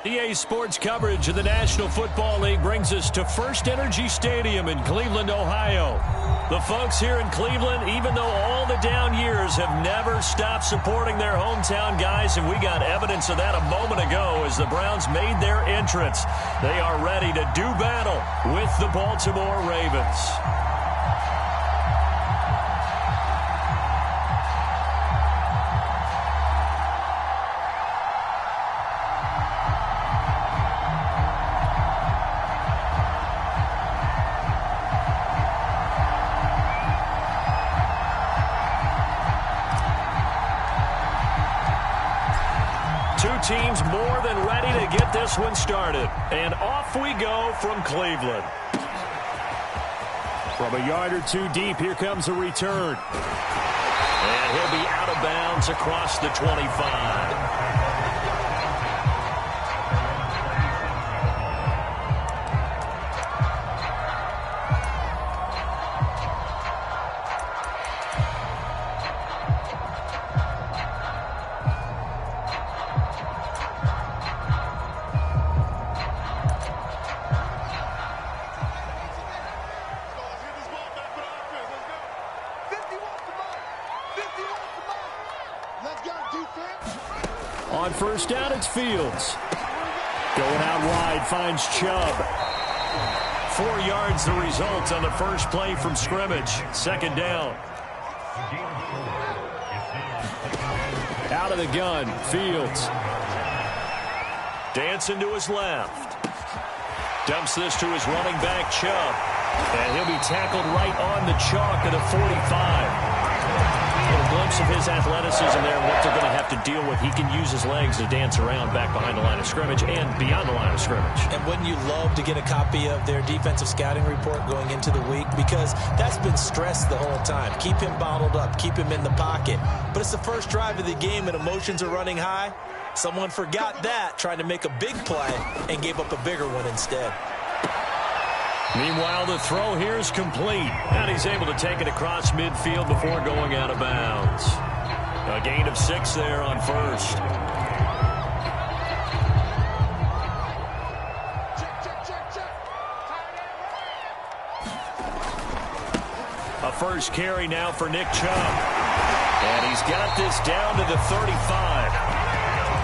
EA Sports coverage of the National Football League brings us to First Energy Stadium in Cleveland, Ohio. The folks here in Cleveland, even though all the down years, have never stopped supporting their hometown guys, and we got evidence of that a moment ago as the Browns made their entrance. They are ready to do battle with the Baltimore Ravens. Teams more than ready to get this one started. And off we go from Cleveland. From a yard or two deep, here comes a return. And he'll be out of bounds across the 25. On first down, it's Fields. Going out wide, finds Chubb. 4 yards the result on the first play from scrimmage. Second down. Out of the gun, Fields. Dancing to his left. Dumps this to his running back, Chubb. And he'll be tackled right on the chalk of the 45. A glimpse of his athleticism there and what they're going to have to deal with. He can use his legs to dance around back behind the line of scrimmage and beyond the line of scrimmage. And wouldn't you love to get a copy of their defensive scouting report going into the week? Because that's been stressed the whole time. Keep him bottled up. Keep him in the pocket. But it's the first drive of the game and emotions are running high. Someone forgot that, trying to make a big play, and gave up a bigger one instead. Meanwhile, the throw here is complete. And he's able to take it across midfield before going out of bounds. A gain of 6 there on first. A first carry now for Nick Chubb. And he's got this down to the 35.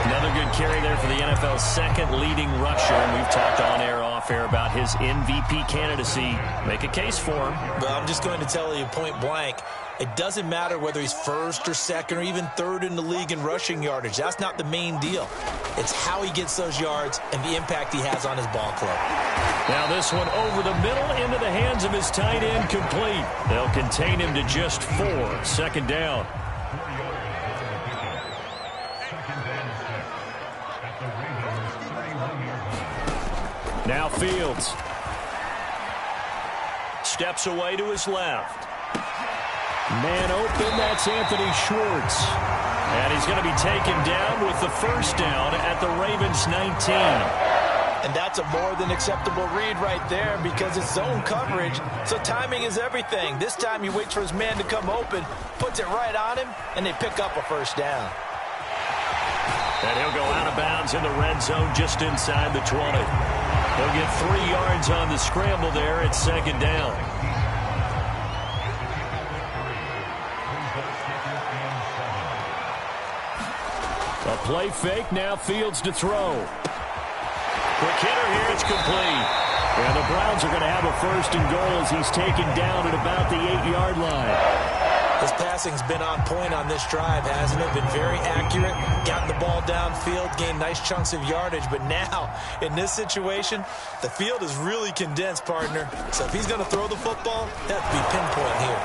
Another good carry there for the NFL's second leading rusher. And we've talked on air, off air about his MVP candidacy. Make a case for him. Well, I'm just going to tell you point blank. It doesn't matter whether he's first or second or even third in the league in rushing yardage. That's not the main deal. It's how he gets those yards and the impact he has on his ball club. Now this one over the middle into the hands of his tight end, complete. They'll contain him to just 4. Second down. Now Fields. Steps away to his left. Man open, that's Anthony Schwartz. And he's going to be taken down with the first down at the Ravens 19. And that's a more than acceptable read right there because it's zone coverage, so timing is everything. This time he waits for his man to come open, puts it right on him, and they pick up a first down. And he'll go out of bounds in the red zone just inside the 20. He'll get 3 yards on the scramble there at second down. A play fake, now Fields to throw. Quick hitter here, it's complete. And the Browns are going to have a first and goal as he's taken down at about the 8-yard line. His passing's been on point on this drive, hasn't it? Been very accurate, gotten the ball downfield, gained nice chunks of yardage. But now, in this situation, the field is really condensed, partner. So if he's going to throw the football, that would be pinpoint here.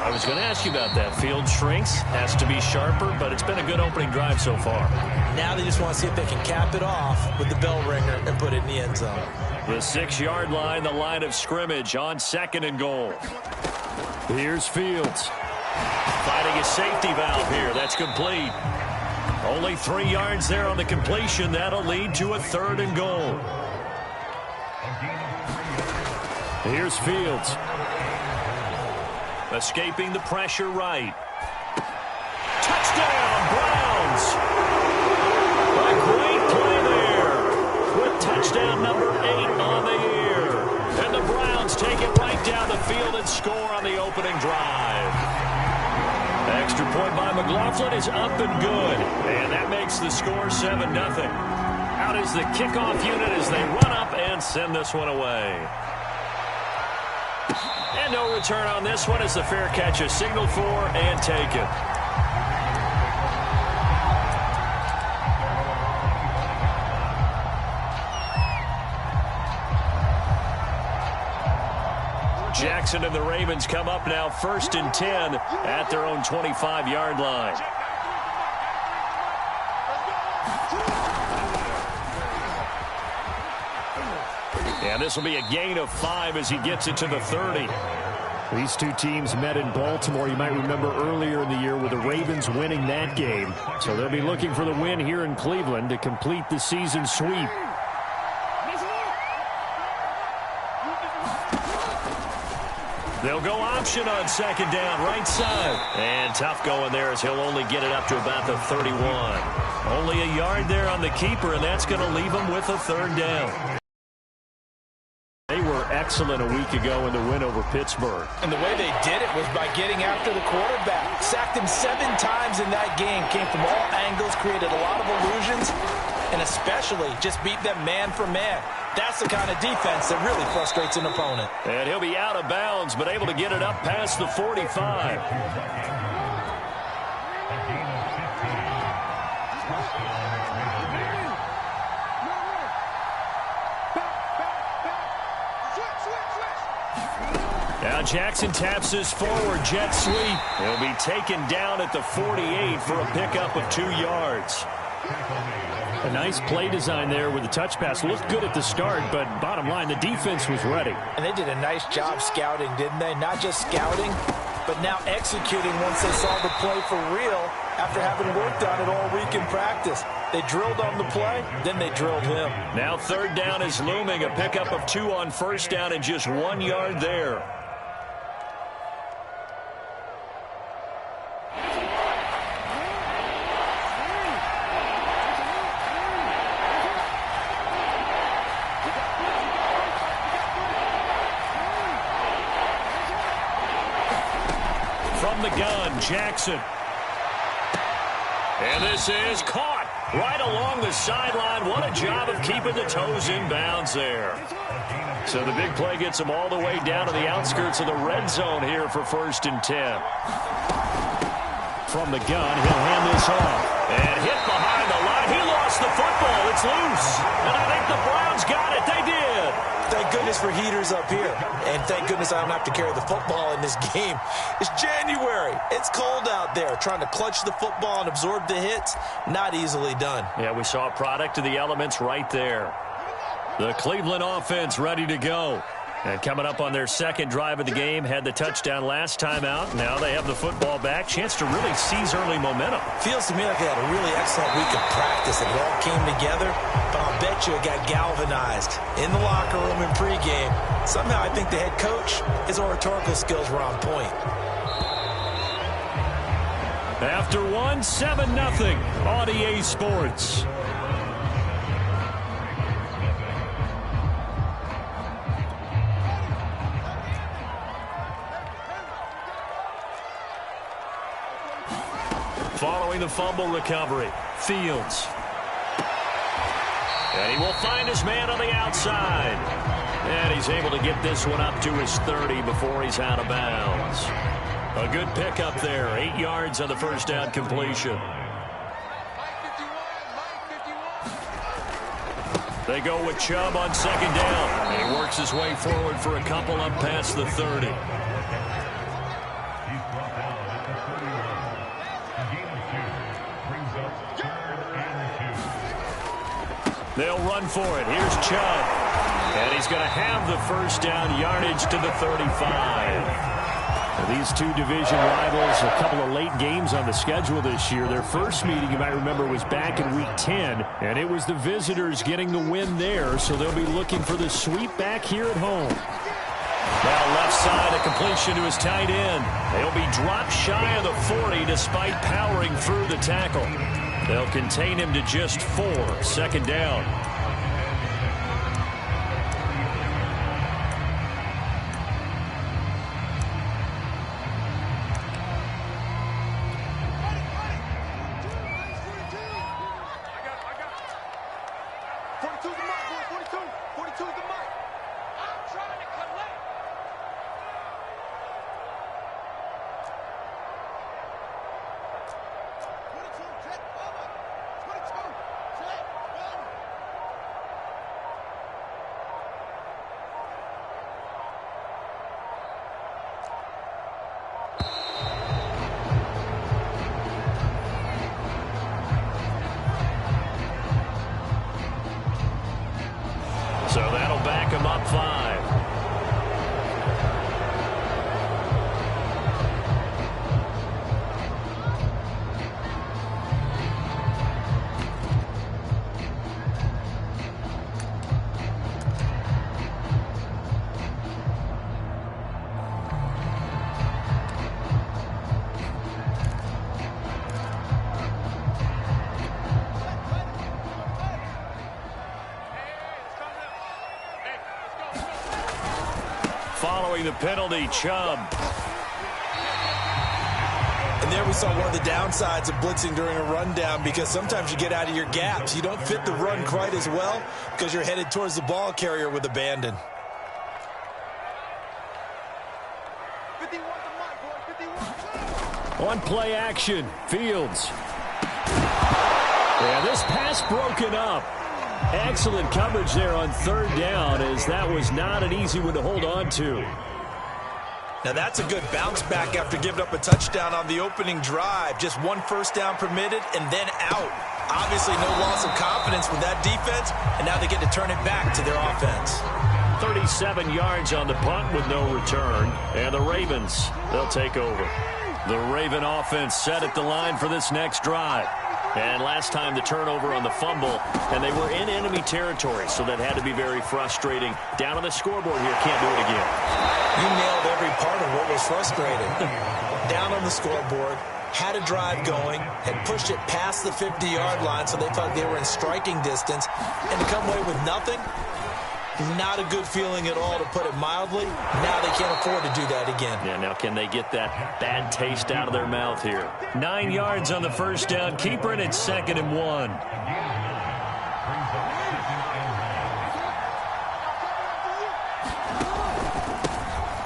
I was going to ask you about that. Field shrinks, has to be sharper, but it's been a good opening drive so far. Now they just want to see if they can cap it off with the bell ringer and put it in the end zone. The 6-yard line, the line of scrimmage on second and goal. Here's Fields. Finding a safety valve here. That's complete. Only 3 yards there on the completion. That'll lead to a third and goal. Here's Fields. Escaping the pressure right. Touchdown, Browns! A great play there. score on the opening drive. Extra point by McLaughlin is up and good. And that makes the score 7-0. Out is the kickoff unit as they run up and send this one away. And no return on this one as the fair catch is signaled for and taken. Jackson and the Ravens come up now 1st and 10 at their own 25-yard line. And this will be a gain of 5 as he gets it to the 30. These two teams met in Baltimore. You might remember earlier in the year with the Ravens winning that game. So they'll be looking for the win here in Cleveland to complete the season sweep. They'll go option on 2nd down, right side. And tough going there as he'll only get it up to about the 31. Only a yard there on the keeper, and that's going to leave him with a 3rd down. They were excellent a week ago in the win over Pittsburgh. And the way they did it was by getting after the quarterback. Sacked him 7 times in that game. Came from all angles, created a lot of illusions, and especially just beat them man for man. That's the kind of defense that really frustrates an opponent. And he'll be out of bounds, but able to get it up past the 45. Now Jackson taps his forward jet sweep. He'll be taken down at the 48 for a pickup of 2 yards. A nice play design there with the touch pass. Looked good at the start, but bottom line, the defense was ready. And they did a nice job scouting, didn't they? Not just scouting, but now executing once they saw the play for real after having worked on it all week in practice. They drilled on the play, then they drilled him. Now 3rd down is looming. A pickup of 2 on 1st down and just 1 yard there. From the gun, Jackson. And this is caught right along the sideline. What a job of keeping the toes in bounds there. So the big play gets him all the way down to the outskirts of the red zone here for 1st and 10. From the gun, he'll hand this off. And hit behind the line. He lost the football. It's loose. And I think the Browns got it. They did. Thank goodness for heaters up here. And thank goodness I don't have to carry the football in this game. It's January. It's cold out there. Trying to clutch the football and absorb the hits, not easily done. Yeah, we saw a product of the elements right there. The Cleveland offense ready to go. And coming up on their 2nd drive of the game, had the touchdown last time out. Now they have the football back. Chance to really seize early momentum. Feels to me like they had a really excellent week of practice. It all came together, but I'll bet you it got galvanized in the locker room in pregame. Somehow I think the head coach, his oratorical skills were on point. After 1, 7-0 on EA Sports. Following the fumble recovery, Fields. And he will find his man on the outside. And he's able to get this one up to his 30 before he's out of bounds. A good pickup there, 8 yards on the 1st down completion. They go with Chubb on 2nd down. And he works his way forward for a couple up past the 30. They'll run for it. Here's Chubb. And he's going to have the 1st down yardage to the 35. These two division rivals, a couple of late games on the schedule this year. Their first meeting, you might remember, was back in Week 10, and it was the visitors getting the win there, so they'll be looking for the sweep back here at home. Now left side, a completion to his tight end. They'll be dropped shy of the 40 despite powering through the tackle. They'll contain him to just 4, 2nd down. 42 is the mark, boy. 42. 42 is the mark. I'm trying to collect. 22, check, over. 22, check, one. So that'll back him up 5. Following the penalty, Chubb. And there we saw one of the downsides of blitzing during a rundown, because sometimes you get out of your gaps. You don't fit the run quite as well because you're headed towards the ball carrier with abandon. 51 is the mark, boy. 51. On play action, Fields. Yeah, this pass broken up. Excellent coverage there on 3rd down, as that was not an easy one to hold on to. Now that's a good bounce back after giving up a touchdown on the opening drive. Just 1 first down permitted and then out. Obviously no loss of confidence with that defense, and now they get to turn it back to their offense. 37 yards on the punt with no return, and the Ravens, they'll take over. The Raven offense set at the line for this next drive. And last time the turnover on the fumble, and they were in enemy territory, so that had to be very frustrating. Down on the scoreboard here, can't do it again. You nailed every part of what was frustrating. Down on the scoreboard, had a drive going, had pushed it past the 50-yard line, so they thought they were in striking distance, and to come away with nothing, not a good feeling at all, to put it mildly. Now they can't afford to do that again. Yeah, now can they get that bad taste out of their mouth here? 9 yards on the first down. Keeper, and it's 2nd and 1.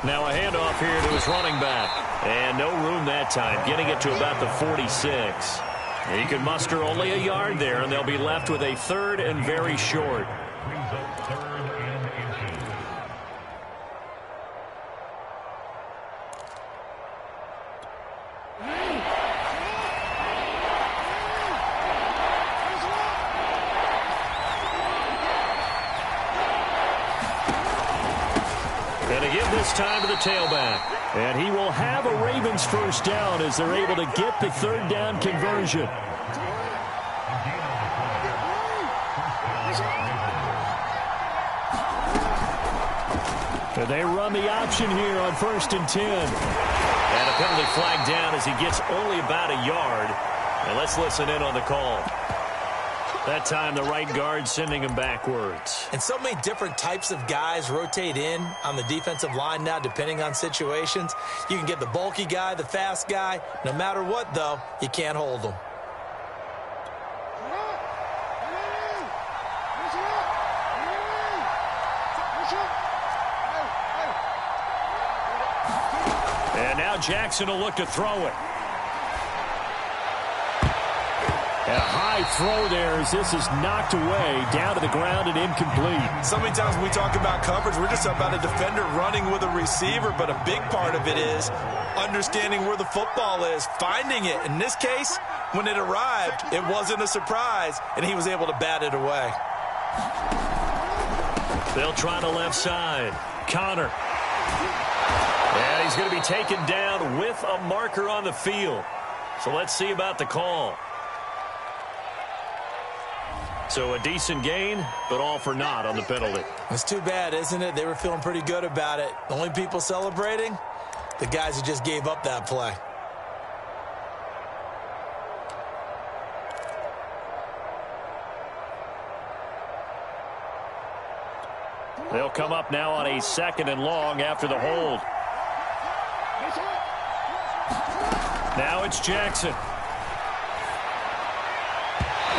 Now a handoff here to his running back. And no room that time, getting it to about the 46. He can muster only a yard there, and they'll be left with a 3rd and very short. Time to the tailback, and he will have a Ravens first down as they're able to get the 3rd down conversion. And they run the option here on 1st and 10. And a penalty flag down as he gets only about a yard. And let's listen in on the call. That time the right guard sending him backwards. And so many different types of guys rotate in on the defensive line now, depending on situations. You can get the bulky guy, the fast guy. No matter what, though, you can't hold them. And now Jackson will look to throw it. A high throw there as this is knocked away, down to the ground and incomplete. So many times when we talk about coverage, we're just about a defender running with a receiver, but a big part of it is understanding where the football is, finding it. In this case, when it arrived, it wasn't a surprise, and he was able to bat it away. They'll try the left side. Connor. And he's going to be taken down with a marker on the field. So let's see about the call. So a decent gain, but all for naught on the penalty. It's too bad, isn't it? They were feeling pretty good about it. The only people celebrating, the guys who just gave up that play. They'll come up now on a 2nd and long after the hold. Now it's Jackson.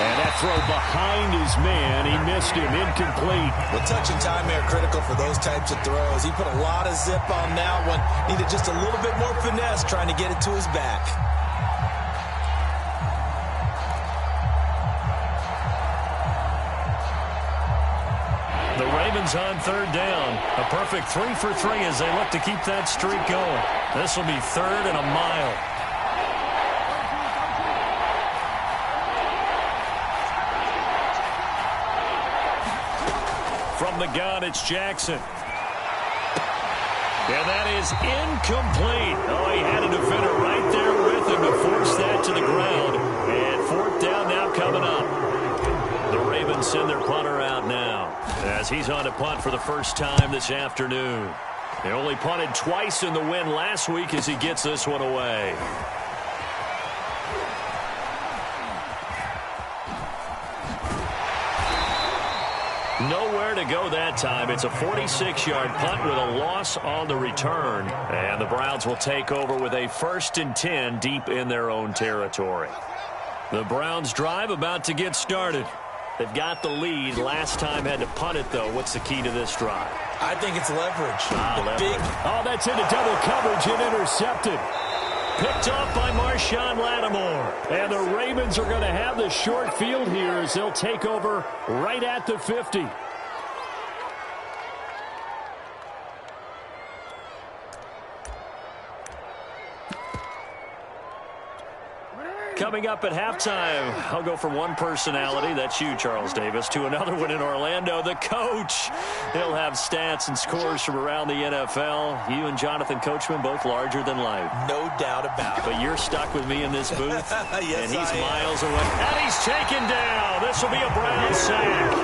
And that throw behind his man, he missed him, incomplete. Well, touch and timing are critical for those types of throws. He put a lot of zip on that one. Needed just a little bit more finesse trying to get it to his back. The Ravens on third down. A perfect 3 for 3 as they look to keep that streak going. This will be 3rd and a mile. From the gun, it's Jackson. And that is incomplete. Oh, he had a defender right there with him to force that to the ground. And 4th down now coming up. The Ravens send their punter out now as he's on to punt for the first time this afternoon. They only punted twice in the win last week as he gets this one away. Nowhere to go that time. It's a 46-yard punt with a loss on the return. And the Browns will take over with a 1st and 10 deep in their own territory. The Browns drive about to get started. They've got the lead. Last time had to punt it, though. What's the key to this drive? I think it's leverage. Oh, that's into double coverage and intercepted. Picked off by Marshawn Lattimore. And the Ravens are going to have the short field here as they'll take over right at the 50. Coming up at halftime, I'll go from one personality, that's you, Charles Davis, to another one in Orlando, the coach. He'll have stats and scores from around the NFL. You and Jonathan Coachman, both larger than life. No doubt about it. But you're stuck with me in this booth, yes, and he's miles away. And he's taken down. This will be a Brown sack.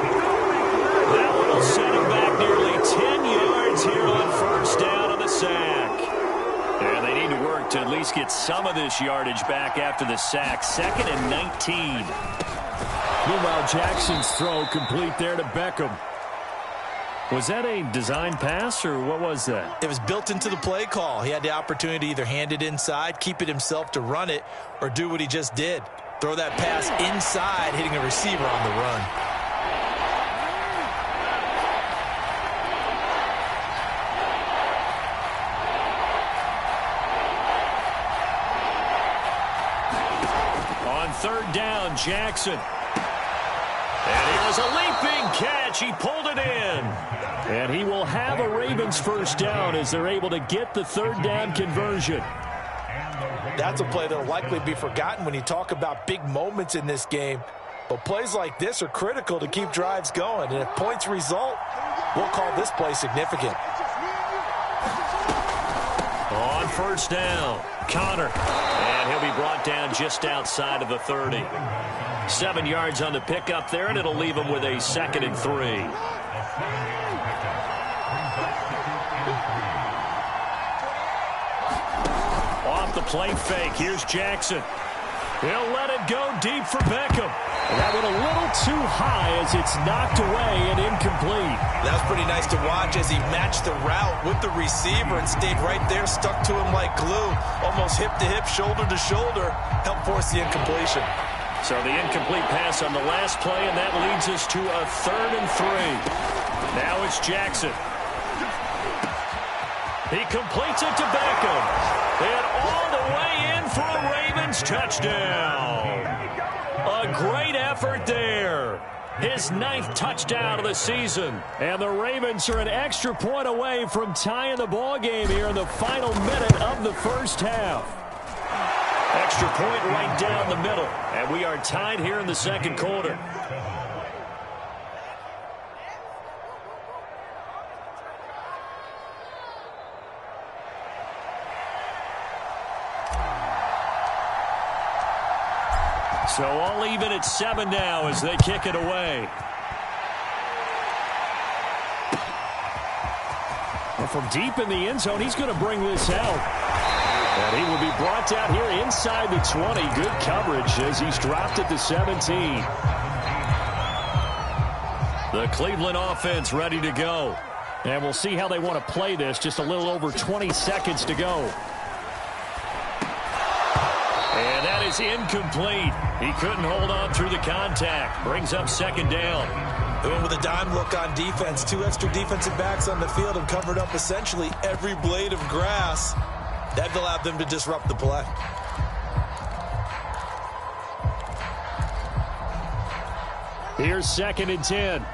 That one will set him back nearly 10 yards here on 1st down on the sack. And they need to work to at least get some of this yardage back after the sack. 2nd and 19. Meanwhile, Jackson's throw complete there to Beckham. Was that a design pass, or what was that? It was built into the play call. He had the opportunity to either hand it inside, keep it himself to run it, or do what he just did. Throw that pass inside, hitting a receiver on the run. On 3rd down, Jackson. And here's a leaping catch. He pulled it in. And he will have a Ravens 1st down as they're able to get the 3rd down conversion. That's a play that will likely be forgotten when you talk about big moments in this game. But plays like this are critical to keep drives going. And if points result, we'll call this play significant. On 1st down, Connor. And he'll be brought down just outside of the 30. 7 yards on the pickup there, and it'll leave him with a 2nd and 3. Off the play fake, here's Jackson. He'll let it go deep for Beckham. And that went a little too high as it's knocked away and incomplete. That was pretty nice to watch as he matched the route with the receiver and stayed right there, stuck to him like glue, almost hip to hip, shoulder to shoulder, helped force the incompletion. So the incomplete pass on the last play, and that leads us to a 3rd and 3. Now it's Jackson. He completes it to Beckham. And all the way in for a Ravens touchdown. A great effort there. His 9th touchdown of the season. And the Ravens are an extra point away from tying the ball game here in the final minute of the 1st half. Extra point right down the middle. And we are tied here in the 2nd quarter. So all even at 7 now as they kick it away. And from deep in the end zone, he's going to bring this out. And he will be brought down here inside the 20. Good coverage as he's dropped at the 17. The Cleveland offense ready to go. And we'll see how they want to play this. Just a little over 20 seconds to go. And that is incomplete. He couldn't hold on through the contact. Brings up second down. They went with a dime look on defense. 2 extra defensive backs on the field and covered up essentially every blade of grass. That allowed them to disrupt the play. Here's 2nd and 10.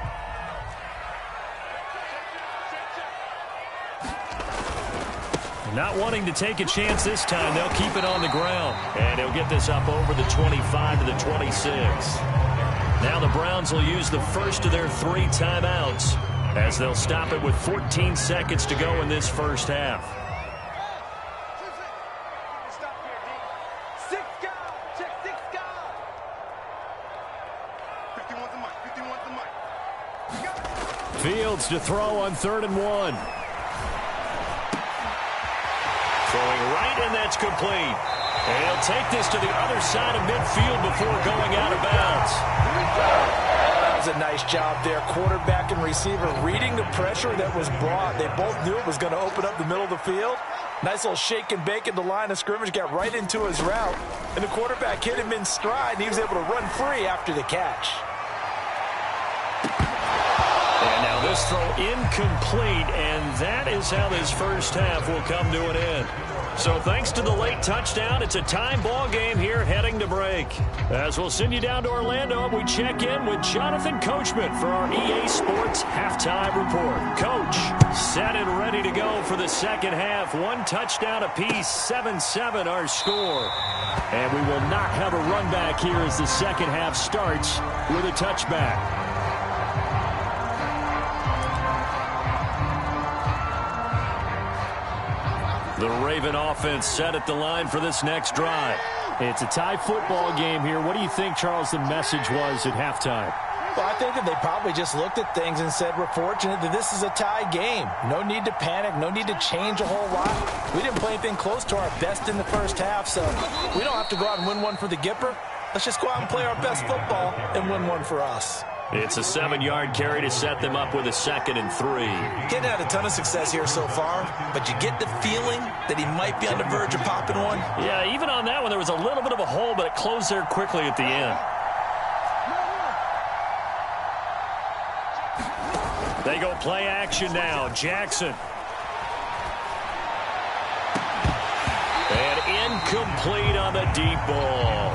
Not wanting to take a chance this time, they'll keep it on the ground. And he'll get this up over the 25 to the 26. Now the Browns will use the first of their 3 timeouts as they'll stop it with 14 seconds to go in this first half. Fields to throw on 3rd and 1. Throwing right, and that's complete. And he'll take this to the other side of midfield before going out of bounds. That was a nice job there. Quarterback and receiver reading the pressure that was brought. They both knew it was going to open up the middle of the field. Nice little shake and bake at the line of scrimmage. Got right into his route. And the quarterback hit him in stride, and he was able to run free after the catch. And now this throw incomplete, and that is how this first half will come to an end. So thanks to the late touchdown, it's a time ball game here heading to break. As we'll send you down to Orlando, we check in with Jonathan Coachman for our EA Sports Halftime Report. Coach, set and ready to go for the second half. 1 touchdown apiece, 7-7 our score. And we will not have a run back here as the second half starts with a touchback. The Raven offense set at the line for this next drive. It's a tie football game here. What do you think, Charles, the message was at halftime? Well, I think that they probably just looked at things and said, we're fortunate that this is a tie game. No need to panic. No need to change a whole lot. We didn't play anything close to our best in the first half, so we don't have to go out and win one for the Gipper. Let's just go out and play our best football and win one for us. It's a 7-yard carry to set them up with a 2nd and 3. Getting had a ton of success here so far, but you get the feeling that he might be on the verge of popping one. Yeah, even on that one, there was a little bit of a hole, but it closed there quickly at the end. They go play action now. Jackson. And incomplete on the deep ball.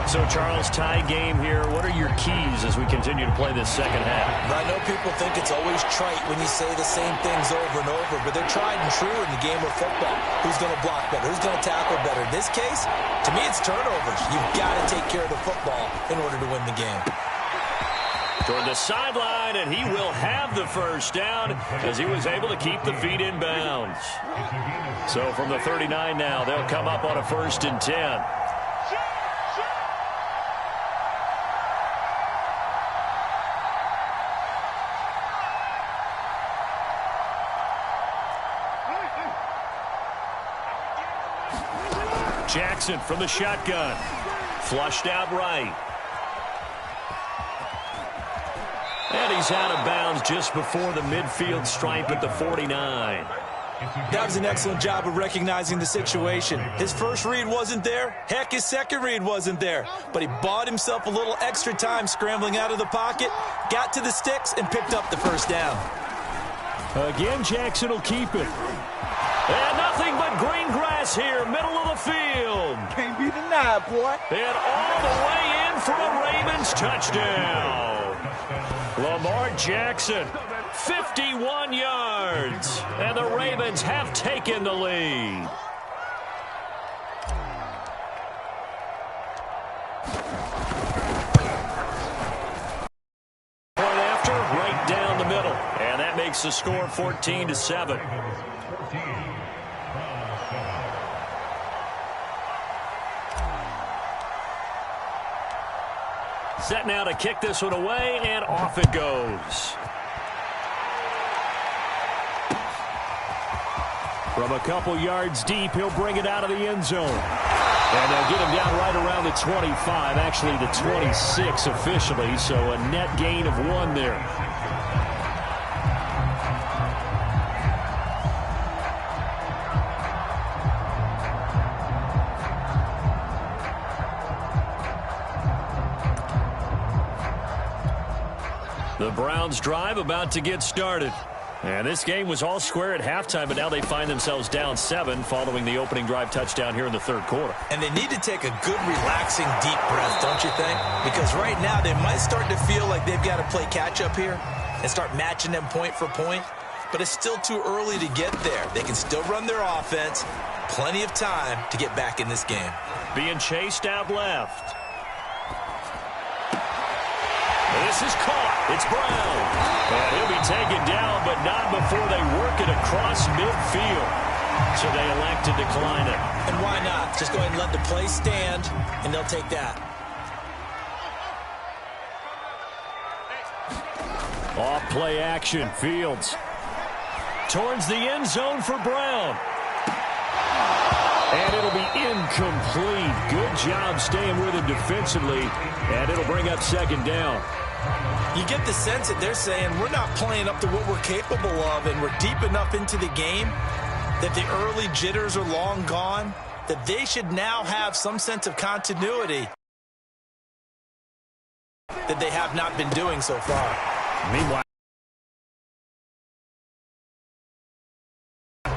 So, Charles, tie game here. What are your keys as we continue to play this second half? I know people think it's always trite when you say the same things over and over, but they're tried and true in the game of football. Who's going to block better? Who's going to tackle better? In this case, to me, it's turnovers. You've got to take care of the football in order to win the game. Toward the sideline, and he will have the first down as he was able to keep the feet in bounds. So, from the 39 now, they'll come up on a 1st and 10. Jackson from the shotgun. Flushed out right. And he's out of bounds just before the midfield stripe at the 49. That was an excellent job of recognizing the situation. His first read wasn't there. Heck, his second read wasn't there. But he bought himself a little extra time scrambling out of the pocket, got to the sticks, and picked up the first down. Again, Jackson will keep it. And nothing but green grass here, middle of the field. Can't be denied, boy. And all the way in for a Ravens touchdown. Lamar Jackson, 51 yards. And the Ravens have taken the lead. Point after, right down the middle. And that makes the score 14-7. Set now to kick this one away, and off it goes. From a couple yards deep, he'll bring it out of the end zone. And they'll get him down right around the 25, actually the 26 officially, so a net gain of 1 there. Browns drive about to get started. And this game was all square at halftime, but now they find themselves down 7 following the opening drive touchdown here in the third quarter. And they need to take a good, relaxing, deep breath, don't you think? Because right now they might start to feel like they've got to play catch-up here and start matching them point for point. But it's still too early to get there. They can still run their offense. Plenty of time to get back in this game. Being chased out left. This is caught. It's Brown. And he'll be taken down, but not before they work it across midfield. So they elect to decline it. And why not? Just go ahead and let the play stand, and they'll take that. Off play action. Fields. Towards the end zone for Brown. And it'll be incomplete. Good job staying with him defensively. And it'll bring up second down. You get the sense that they're saying we're not playing up to what we're capable of, and we're deep enough into the game that the early jitters are long gone, that they should now have some sense of continuity that they have not been doing so far. Meanwhile,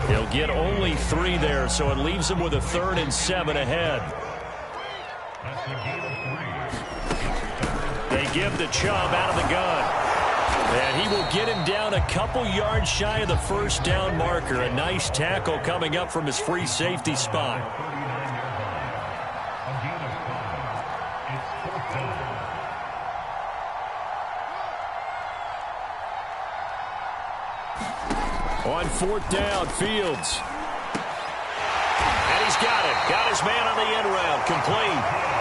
he'll get only 3 there, so it leaves him with a 3rd and 7 ahead. They give the Chubb out of the gun. And he will get him down a couple yards shy of the first down marker. A nice tackle coming up from his free safety spot. On 4th down, Fields. And he's got it. Got his man on the end round. Complete.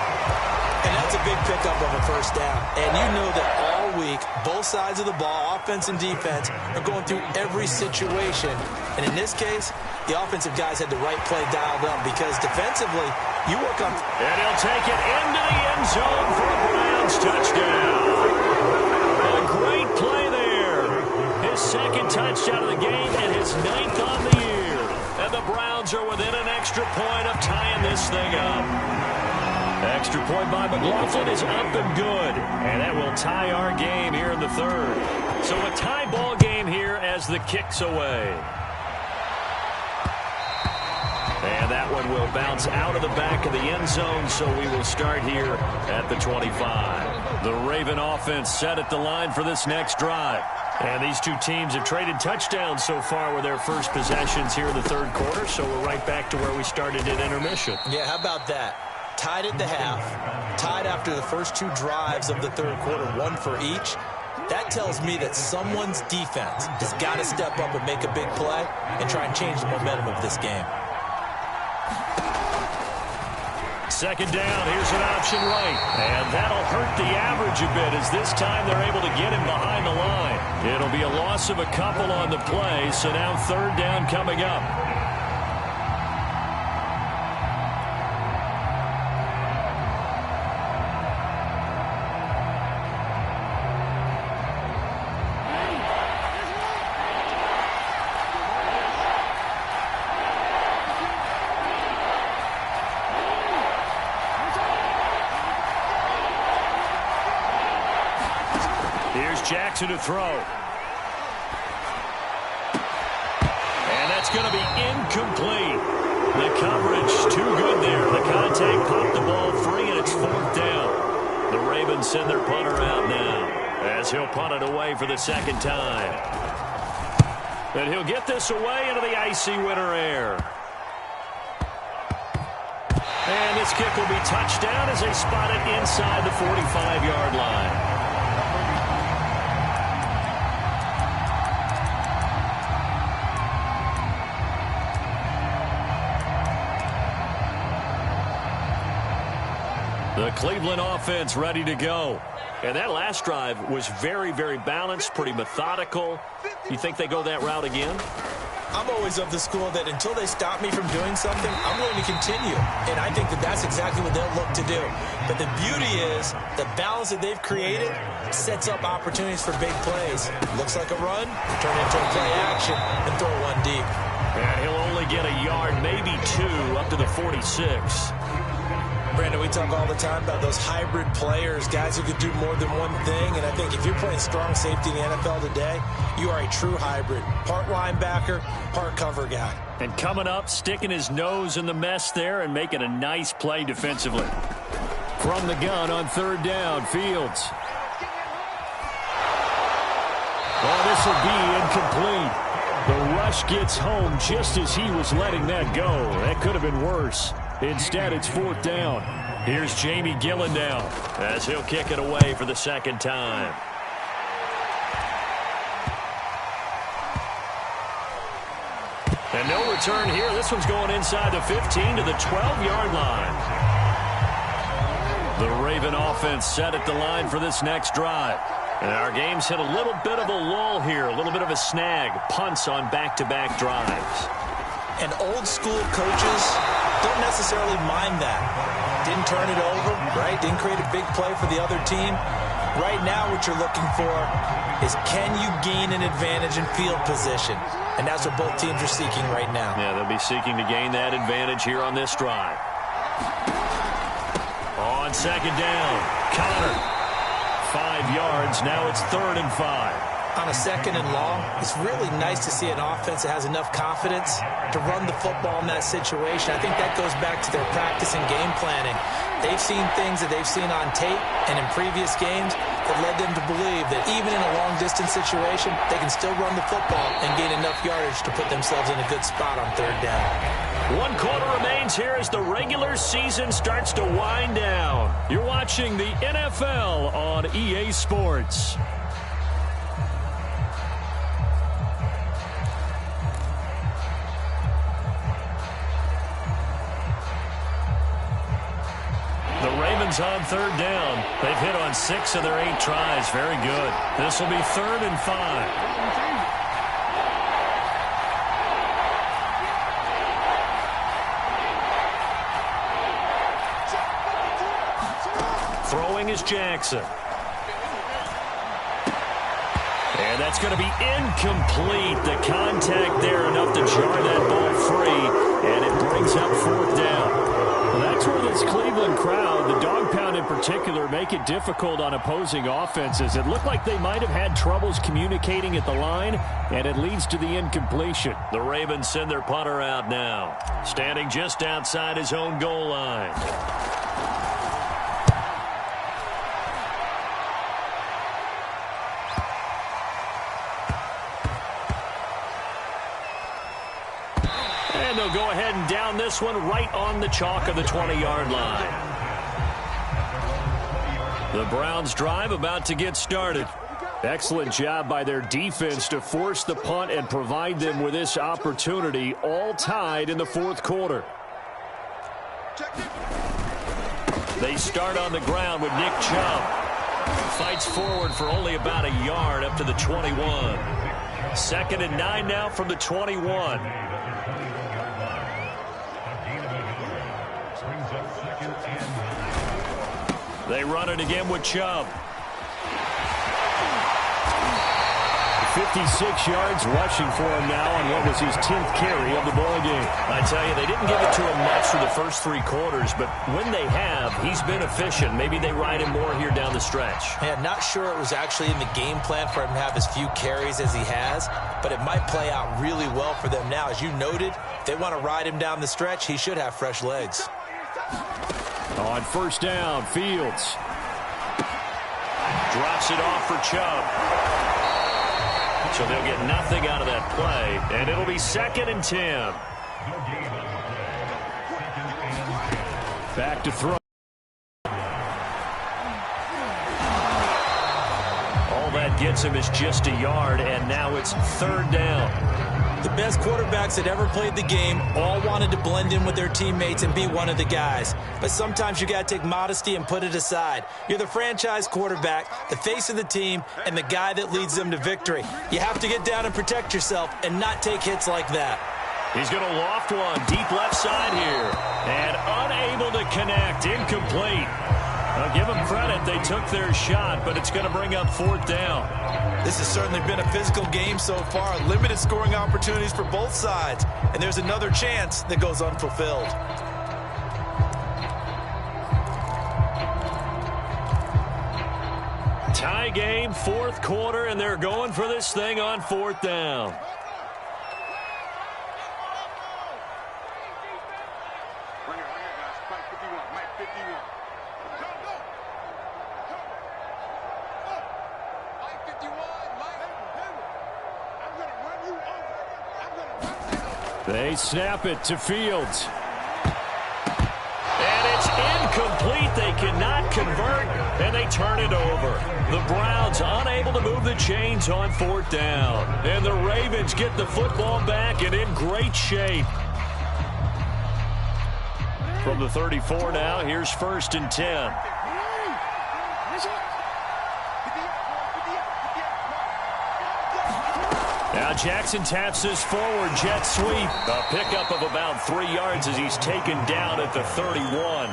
And that's a big pickup of a first down. And you know that all week, both sides of the ball, offense and defense, are going through every situation. And in this case, the offensive guys had the right play dialed up because defensively, you work on... And he'll take it into the end zone for a Browns touchdown. A great play there. His 2nd touchdown of the game and his 9th on the year. And the Browns are within an extra point of tying this thing up. Extra point by McLaughlin is up and good. And that will tie our game here in the 3rd. So a tie ball game here as the kick's away. And that one will bounce out of the back of the end zone, so we will start here at the 25. The Raven offense set at the line for this next drive. And these two teams have traded touchdowns so far with their first possessions here in the 3rd quarter, so we're right back to where we started at intermission. Yeah, how about that? Tied at the half, tied after the first 2 drives of the 3rd quarter, 1 for each. That tells me that someone's defense has got to step up and make a big play and try and change the momentum of this game. 2nd down, here's an option right. And that'll hurt the average a bit as this time they're able to get him behind the line. It'll be a loss of a couple on the play, so now 3rd down coming up. Jackson to throw. And that's going to be incomplete. The coverage too good there. The contact popped the ball free, and it's 4th down. The Ravens send their punter out now as he'll punt it away for the 2nd time. And he'll get this away into the icy winter air. And this kick will be touched down as they spot it inside the 45-yard line. The Cleveland offense ready to go. And that last drive was very, very balanced, pretty methodical. You think they go that route again? I'm always of the school that until they stop me from doing something, I'm going to continue. And I think that that's exactly what they'll look to do. But the beauty is the balance that they've created sets up opportunities for big plays. Looks like a run, turn into a play action, and throw one deep. And he'll only get a yard, maybe 2, up to the 46. Brandon, we talk all the time about those hybrid players, guys who could do more than one thing. And I think if you're playing strong safety in the NFL today, you are a true hybrid. Part linebacker, part cover guy. And coming up, sticking his nose in the mess there and making a nice play defensively. From the gun on third down, Fields. Oh, this will be incomplete. The rush gets home just as he was letting that go. That could have been worse. Instead, it's fourth down. Here's Jamie Gillendow as he'll kick it away for the second time. And no return here. This one's going inside the 15 to the 12-yard line. The Raven offense set at the line for this next drive. And our game's hit a little bit of a lull here, a little bit of a snag. Punts on back-to-back drives. And old-school coaches don't necessarily mind that. Didn't turn it over, right? Didn't create a big play for the other team. Right now what you're looking for is can you gain an advantage in field position? And that's what both teams are seeking right now. Yeah, they'll be seeking to gain that advantage here on this drive. On second down, Connor. 5 yards, now it's 3rd and 5. On a second and long, it's really nice to see an offense that has enough confidence to run the football in that situation. I think that goes back to their practice and game planning. They've seen things that they've seen on tape and in previous games that led them to believe that even in a long-distance situation, they can still run the football and gain enough yardage to put themselves in a good spot on third down. 1 quarter remains here as the regular season starts to wind down. You're watching the NFL on EA Sports. The Ravens on third down. They've hit on 6 of their 8 tries. Very good. This will be 3rd and 5. Throwing is Jackson. And that's going to be incomplete. The contact there enough to jar that ball free, and it brings up 4th down. Well, that's where this Cleveland crowd, the dog pound in particular, make it difficult on opposing offenses. It looked like they might have had troubles communicating at the line, and it leads to the incompletion. The Ravens send their punter out now, standing just outside his own goal line. And they'll go ahead and down this one right on the chalk of the 20-yard line. The Browns drive about to get started. Excellent job by their defense to force the punt and provide them with this opportunity, all tied in the 4th quarter. They start on the ground with Nick Chubb. Fights forward for only about a yard up to the 21. 2nd and 9 now from the 21. They run it again with Chubb. 56 yards rushing for him now on what was his 10th carry of the ball game. I tell you, they didn't give it to him much for the first 3 quarters, but when they have, he's been efficient. Maybe they ride him more here down the stretch. Yeah, not sure it was actually in the game plan for him to have as few carries as he has, but it might play out really well for them now. As you noted, if they want to ride him down the stretch, he should have fresh legs. On first down, Fields drops it off for Chubb. So they'll get nothing out of that play, and it'll be 2nd and 10. Back to throw. All that gets him is just a yard, and now it's 3rd down. The best quarterbacks that ever played the game all wanted to blend in with their teammates and be one of the guys. But sometimes you got to take modesty and put it aside. You're the franchise quarterback, the face of the team, and the guy that leads them to victory. You have to get down and protect yourself and not take hits like that. He's going to loft one deep left side here. And unable to connect. Incomplete. I'll give them credit. They took their shot, but it's going to bring up 4th down. This has certainly been a physical game so far. Limited scoring opportunities for both sides. And there's another chance that goes unfulfilled. game, fourth quarter, and they're going for this thing on fourth down. They snap it to Fields. And it's incomplete. They cannot convert, and they turn it over. The Browns unable to move the chains on fourth down. And the Ravens get the football back and in great shape. From the 34 now, here's 1st and 10. Now Jackson taps his forward jet sweep. A pickup of about 3 yards as he's taken down at the 31.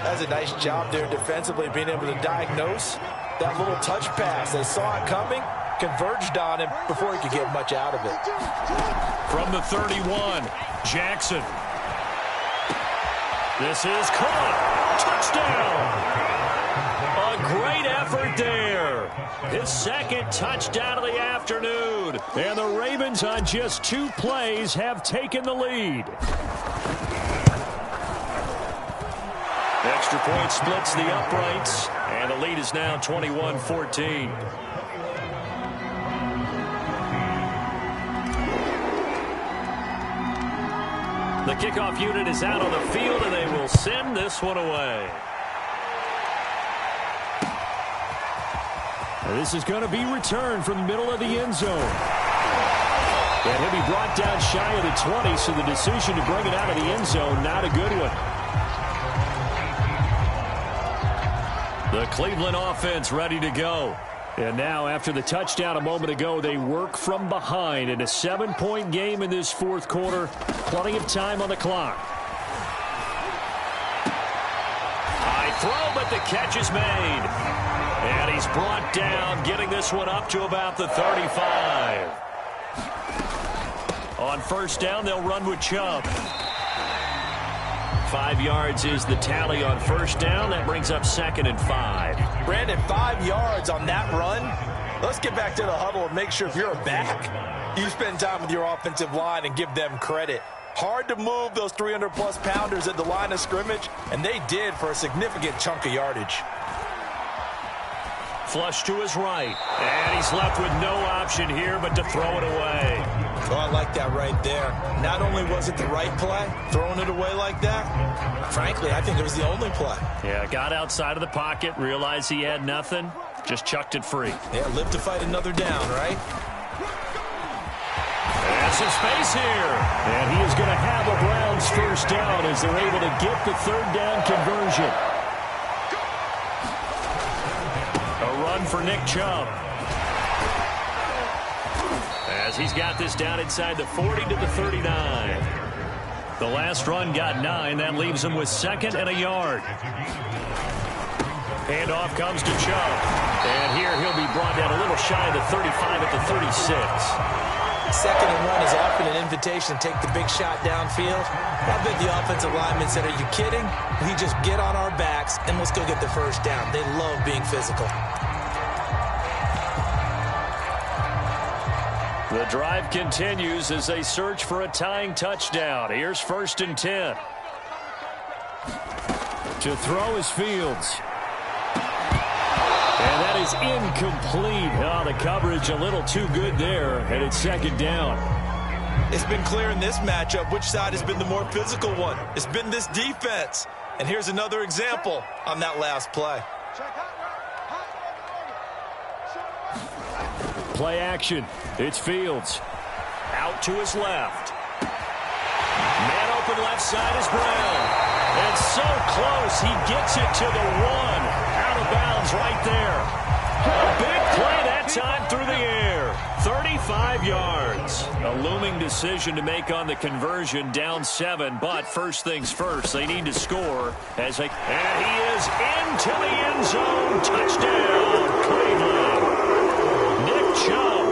That's a nice job there defensively, being able to diagnose that little touch pass. They saw it coming, converged on him before he could get much out of it. From the 31, Jackson. This is caught. Touchdown. A great effort there. His second touchdown of the afternoon. And the Ravens on just 2 plays have taken the lead. Extra point splits the uprights. And the lead is now 21-14. The kickoff unit is out on the field, and they will send this one away. This is going to be returned from the middle of the end zone. And he'll be brought down shy of the 20, so the decision to bring it out of the end zone, not a good one. The Cleveland offense ready to go. And now, after the touchdown a moment ago, they work from behind in a 7-point game in this fourth quarter. Plenty of time on the clock. High throw, but the catch is made. And he's brought down, getting this one up to about the 35. On first down, they'll run with Chubb. 5 yards is the tally on first down. That brings up 2nd and 5. Brandon, 5 yards on that run. Let's get back to the huddle and make sure if you're a back, you spend time with your offensive line and give them credit. Hard to move those 300-plus pounders at the line of scrimmage, and they did for a significant chunk of yardage. Flush to his right. And he's left with no option here but to throw it away. Oh, I like that right there. Not only was it the right play, throwing it away like that, frankly, I think it was the only play. Yeah, got outside of the pocket, realized he had nothing, just chucked it free. Yeah, live to fight another down, right? And some space here. And he is going to have a Browns first down as they're able to get the third down conversion. A run for Nick Chubb. As he's got this down inside the 40 to the 39. The last run got 9. That leaves him with 2nd and a yard. Handoff comes to Chubb. And here he'll be brought down a little shy of the 35 at the 36. 2nd and 1 is often an invitation to take the big shot downfield. I bet the offensive lineman said, are you kidding? We just get on our backs and let's go get the first down. They love being physical. The drive continues as they search for a tying touchdown. Here's 1st and 10. To throw is Fields. And that is incomplete. Oh, the coverage a little too good there, and it's 2nd down. It's been clear in this matchup which side has been the more physical one. It's been this defense. And here's another example on that last play. Play action. It's Fields. Out to his left. Man open left side is Brown. And so close, he gets it to the 1. Out of bounds right there. A big play that time through the air. 35 yards. A looming decision to make on the conversion, down 7. But first things first, they need to score. And he is into the end zone. Touchdown, Cleveland. Nick Chubb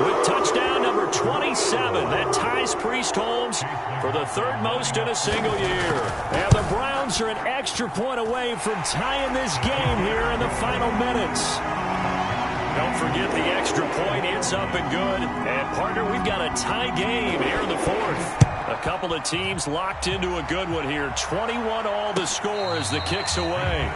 with touchdown number 27. That ties Priest Holmes for the 3rd most in a single year. And the Browns are an extra point away from tying this game here in the final minutes. forget the extra point. It's up and good. And, partner, we've got a tie game here in the fourth. A couple of teams locked into a good one here. 21-all the score as the kick's away.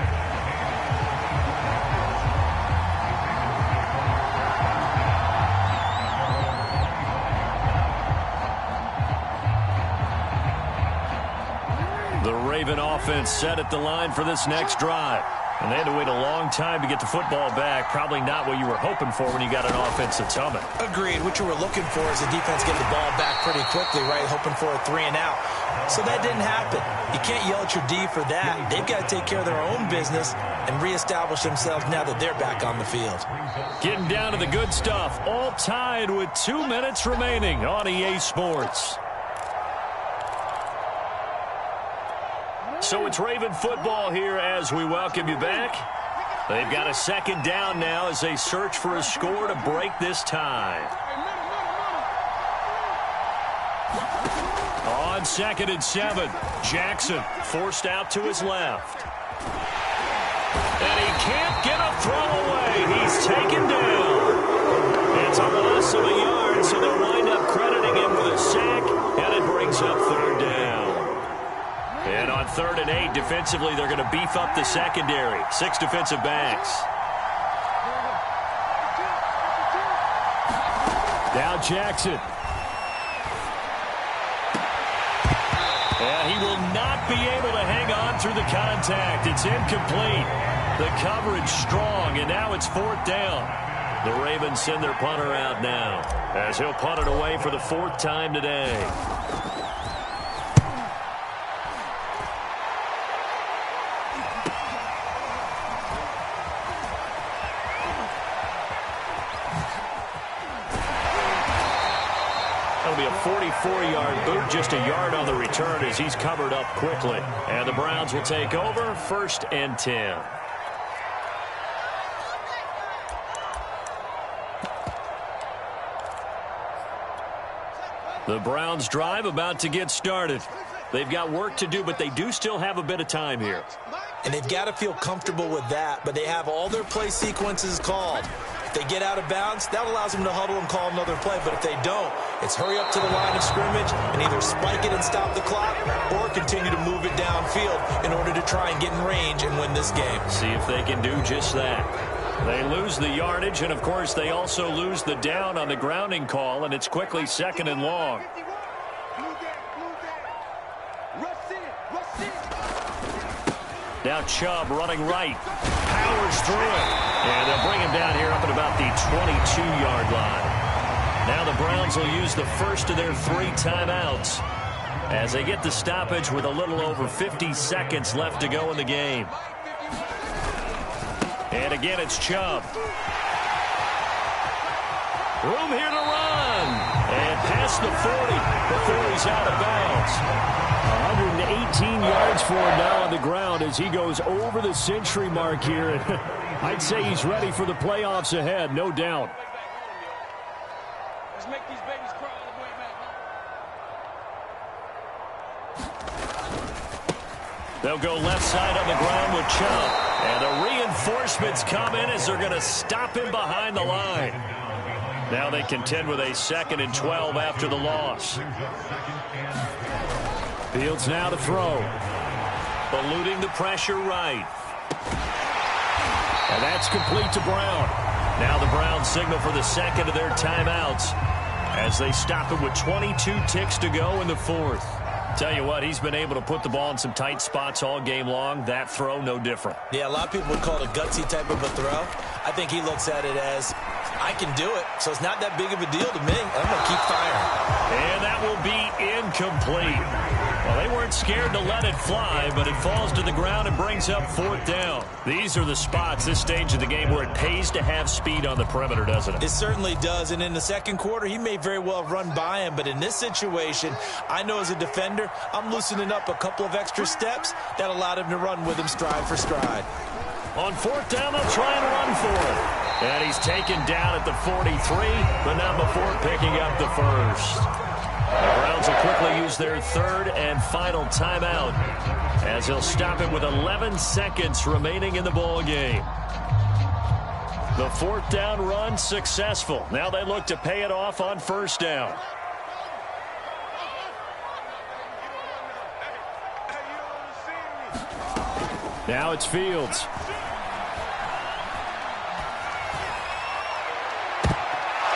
The Raven offense set at the line for this next drive. And they had to wait a long time to get the football back. Probably not what you were hoping for when you got an offense that's humming. Agreed. What you were looking for is the defense getting the ball back pretty quickly, right? Hoping for a 3-and-out. So that didn't happen. You can't yell at your D for that. They've got to take care of their own business and reestablish themselves now that they're back on the field. Getting down to the good stuff. All tied with 2 minutes remaining on EA Sports. So it's Raven football here as we welcome you back. They've got a second down now as they search for a score to break this tie. On 2nd and 7, Jackson forced out to his left. And he can't get a throw away. He's taken down. It's a loss of a yard, so they'll wind up crediting him with a sack, and it brings up 3rd down. And on 3rd and 8, defensively, they're going to beef up the secondary. 6 defensive backs. Now Jackson. And he will not be able to hang on through the contact. It's incomplete. The coverage strong, and now it's 4th down. The Ravens send their punter out now as he'll punt it away for the 4th time today. That'll be a 44-yard boot, just a yard on the return as he's covered up quickly. And the Browns will take over 1st and 10. The Browns drive about to get started. They've got work to do, but they do still have a bit of time here. And they've got to feel comfortable with that, but they have all their play sequences called. If they get out of bounds, that allows them to huddle and call another play. But if they don't, it's hurry up to the line of scrimmage and either spike it and stop the clock or continue to move it downfield in order to try and get in range and win this game. See if they can do just that. They lose the yardage, and, of course, they also lose the down on the grounding call, and it's quickly 2nd and long. Now Chubb running right. Powers through it. And they'll bring him down here up at about the 22-yard line. Now the Browns will use the first of their 3 timeouts as they get the stoppage with a little over 50 seconds left to go in the game. And again, it's Chubb. Room here to run. And past the 40 before he's out of bounds. 118 yards for him now on the ground as he goes over the century mark here. I'd say he's ready for the playoffs ahead, no doubt. Let's make these babies cry all the way back. They'll go left side on the ground with Chubb. And the reinforcements come in as they're going to stop him behind the line. Now they contend with a 2nd and 12 after the loss. Fields now to throw. Eluding the pressure right. And that's complete to Brown. Now the Browns signal for the 2nd of their timeouts as they stop it with 22 ticks to go in the 4th. Tell you what, he's been able to put the ball in some tight spots all game long. That throw, no different. Yeah, a lot of people would call it a gutsy type of a throw. I think he looks at it as, I can do it, so it's not that big of a deal to me. I'm going to keep firing. And that will be incomplete. Well, they weren't scared to let it fly, but it falls to the ground and brings up 4th down. These are the spots, this stage of the game, where it pays to have speed on the perimeter, doesn't it? It certainly does, and in the 2nd quarter, he may very well have run by him, but in this situation, I know as a defender, I'm loosening up a couple of extra steps that allowed him to run with him stride for stride. On 4th down, they'll try and run for it. And he's taken down at the 43, but not before picking up the 1st. The Browns will quickly use their 3rd and final timeout as they'll stop it with 11 seconds remaining in the ball game. The fourth down run successful. Now they look to pay it off on first down. Now it's Fields.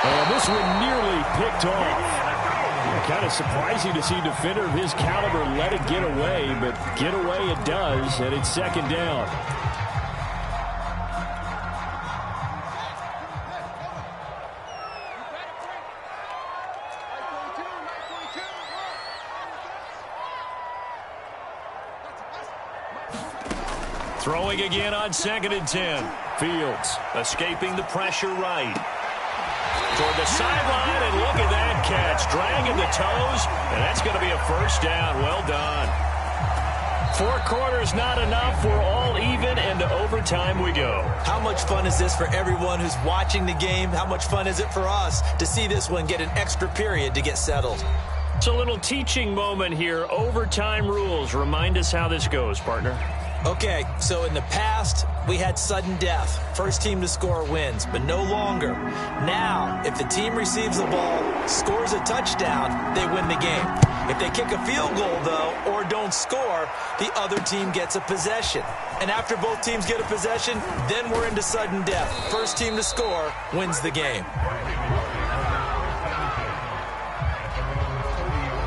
And this one nearly picked off. Kind of surprising to see a defender of his caliber let it get away, but get away it does, and it's second down. Throwing again on 2nd and 10. Fields escaping the pressure right. Toward the sideline, and look at that catch. Dragging the toes, and that's going to be a first down. Well done. 4 quarters not enough. We're all even, and to overtime we go. How much fun is this for everyone who's watching the game? How much fun is it for us to see this one get an extra period to get settled? It's a little teaching moment here. Overtime rules. Remind us how this goes, partner. Okay, so in the past, we had sudden death. First team to score wins, but no longer. Now, if the team receives the ball, scores a touchdown, they win the game. If they kick a field goal, though, or don't score, the other team gets a possession. And after both teams get a possession, then we're into sudden death. First team to score wins the game.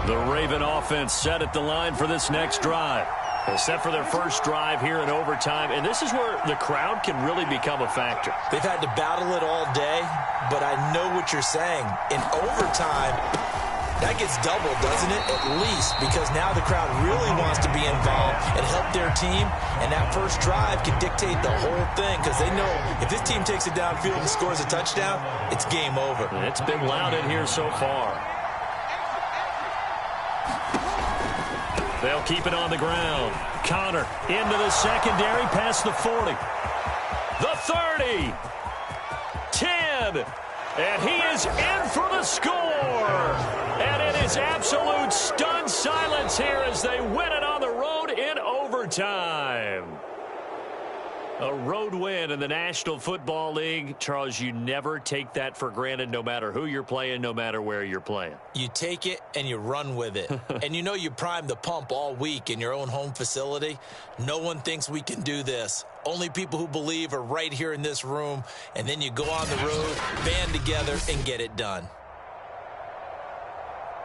The Raven offense set at the line for this next drive. Set for their first drive here in overtime, and this is where the crowd can really become a factor. They've had to battle it all day, but I know what you're saying. In overtime, that gets doubled, doesn't it? At least, because now the crowd really wants to be involved and help their team, and that first drive can dictate the whole thing, because they know if this team takes it downfield and scores a touchdown, it's game over. And it's been loud in here so far. They'll keep it on the ground. Connor into the secondary past the 40. The 30. 10. And he is in for the score. And it is absolute stunned silence here as they win it on the road in overtime. A road win in the National Football League. Charles, you never take that for granted, no matter who you're playing, no matter where you're playing. You take it and you run with it. And you know you primed the pump all week in your own home facility. No one thinks we can do this. Only people who believe are right here in this room. And then you go on the road, band together, and get it done.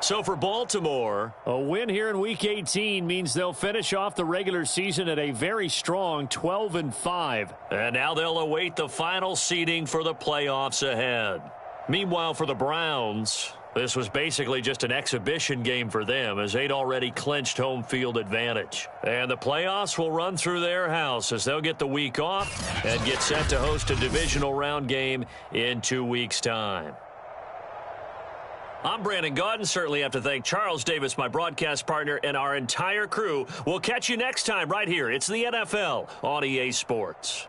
So for Baltimore, a win here in Week 18 means they'll finish off the regular season at a very strong 12-5. And now they'll await the final seeding for the playoffs ahead. Meanwhile, for the Browns, this was basically just an exhibition game for them as they'd already clinched home field advantage. And the playoffs will run through their house as they'll get the week off and get set to host a divisional round game in 2 weeks' time. I'm Brandon Gaudin. Certainly have to thank Charles Davis, my broadcast partner, and our entire crew. We'll catch you next time right here. It's the NFL on EA Sports.